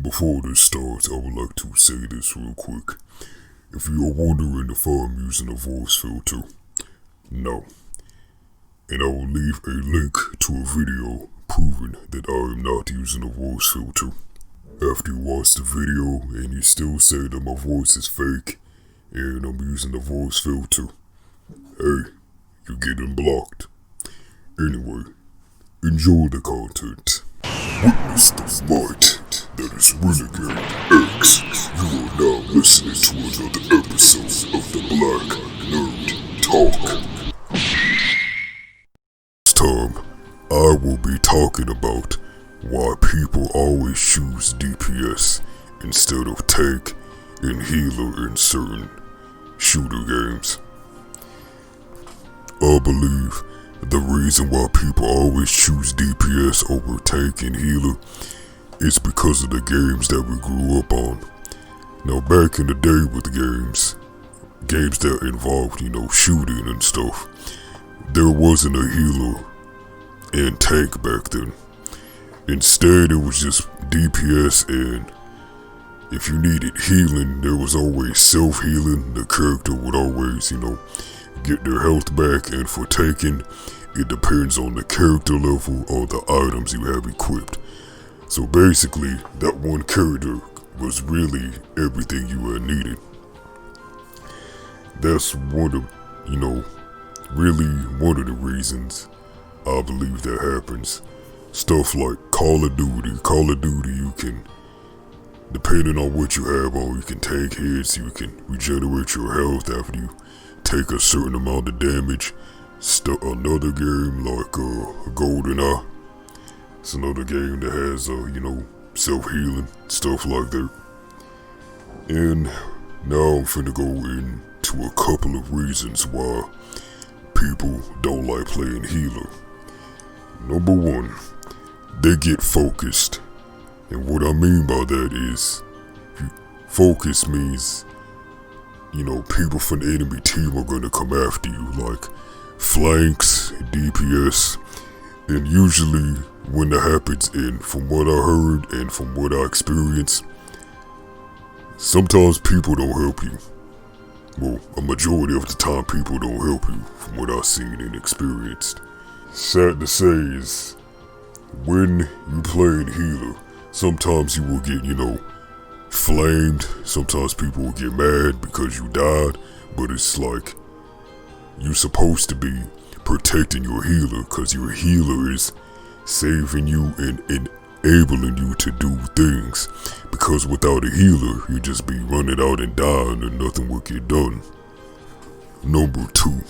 Before this starts, I would like to say this real quick. If you are wondering if I'm using a voice filter, no. And I will leave a link to a video proving that I am not using a voice filter. After you watch the video and you still say that my voice is fake and I'm using a voice filter, hey, you're getting blocked. Anyway, enjoy the content. Witness the might that is Renegade X. You are now listening to another episode of the Black Nerd Talk. This time, I will be talking about why people always choose DPS instead of tank and healer in certain shooter games. I believe the reason why people always choose DPS over tank and healer is because of the games that we grew up on. Now, back in the day with games that involved, shooting and stuff, there wasn't a healer and tank back then. Instead, it was just DPS, and if you needed healing, there was always self-healing. The character would always, get their health back, and for tanking, it depends on the character level or the items you have equipped. So basically, that one character was really everything you had needed. That's one of the reasons I believe that happens. Stuff like Call of Duty, you can, depending on what you have on, you can take hits, you can regenerate your health after you take a certain amount of damage. Another game like GoldenEye, it's another game that has, self-healing, stuff like that. And now I'm finna go into a couple of reasons why people don't like playing healer. Number one, they get focused. And what I mean by that is, focus means, people from the enemy team are gonna come after you, like flanks, DPS, and usually when that happens, and from what I heard and from what I experienced, sometimes people don't help you. Well, a majority of the time people don't help you, from what I've seen and experienced. Sad to say is, when you play healer, sometimes you will get, flamed. Sometimes people will get mad because you died, but it's like, you're supposed to be protecting your healer, because your healer is saving you and enabling you to do things, because without a healer, you just be running out and dying and nothing will get done. Number two,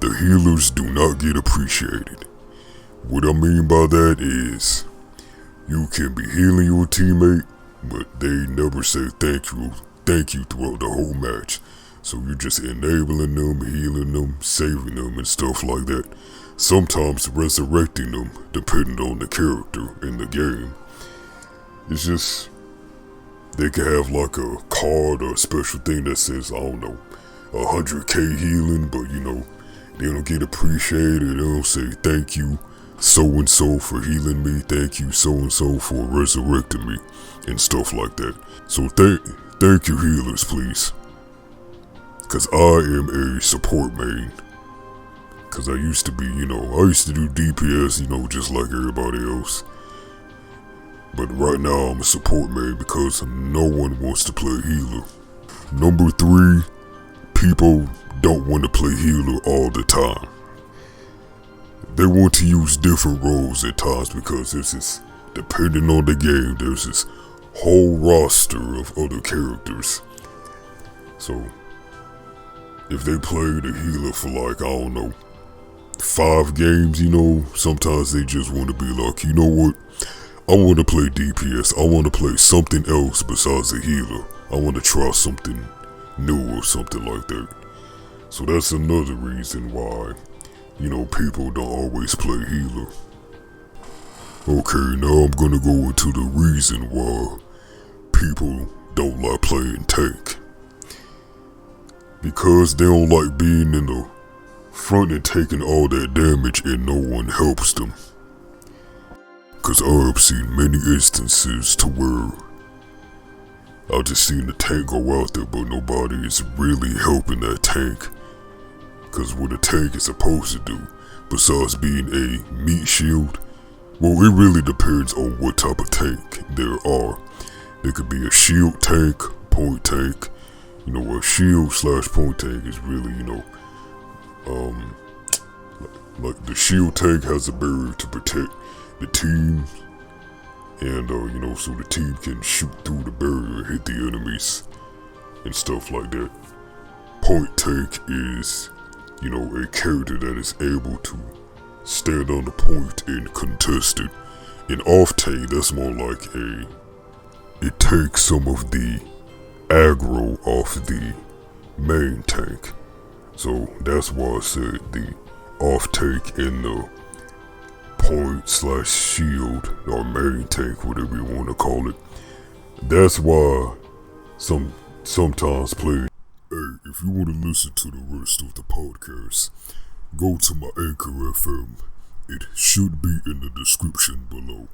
the healers do not get appreciated. What I mean by that is, you can be healing your teammate, but they never say thank you throughout the whole match. So you're just enabling them, healing them, saving them, and stuff like that. Sometimes resurrecting them, depending on the character in the game. It's just, they can have like a card or a special thing that says, 100k healing, but they don't get appreciated. They don't say thank you so-and-so for healing me, thank you so-and-so for resurrecting me, and stuff like that. So thank you healers, please. Cause I am a support main. Cause I used to be, I used to do DPS, just like everybody else. But right now I'm a support main because no one wants to play healer. Number three, people don't want to play healer all the time. They want to use different roles at times because this is, depending on the game, there's this whole roster of other characters. So, if they play the healer for 5 games, sometimes they just want to be like, you know what, I want to play DPS, I want to play something else besides the healer. I want to try something new or something like that. So that's another reason why, people don't always play healer. Okay, now I'm gonna go into the reason why people don't like playing tank. Because they don't like being in the front and taking all that damage and no one helps them. Cause I've seen many instances to where I just seen the tank go out there, but nobody is really helping that tank. Cause what a tank is supposed to do, besides being a meat shield, well, it really depends on what type of tank there are. There could be a shield tank, point tank. A shield / point tank is really, like the shield tank has a barrier to protect the team, and so the team can shoot through the barrier and hit the enemies and stuff like that. Point tank is, a character that is able to stand on the point and contest it. An off tank, that's more like it takes some of the aggro off the main tank. So that's why I said the off tank and the point / shield or main tank, whatever you want to call it. That's why sometimes play. Hey, if you want to listen to the rest of the podcast, go to my Anchor FM. It should be in the description below.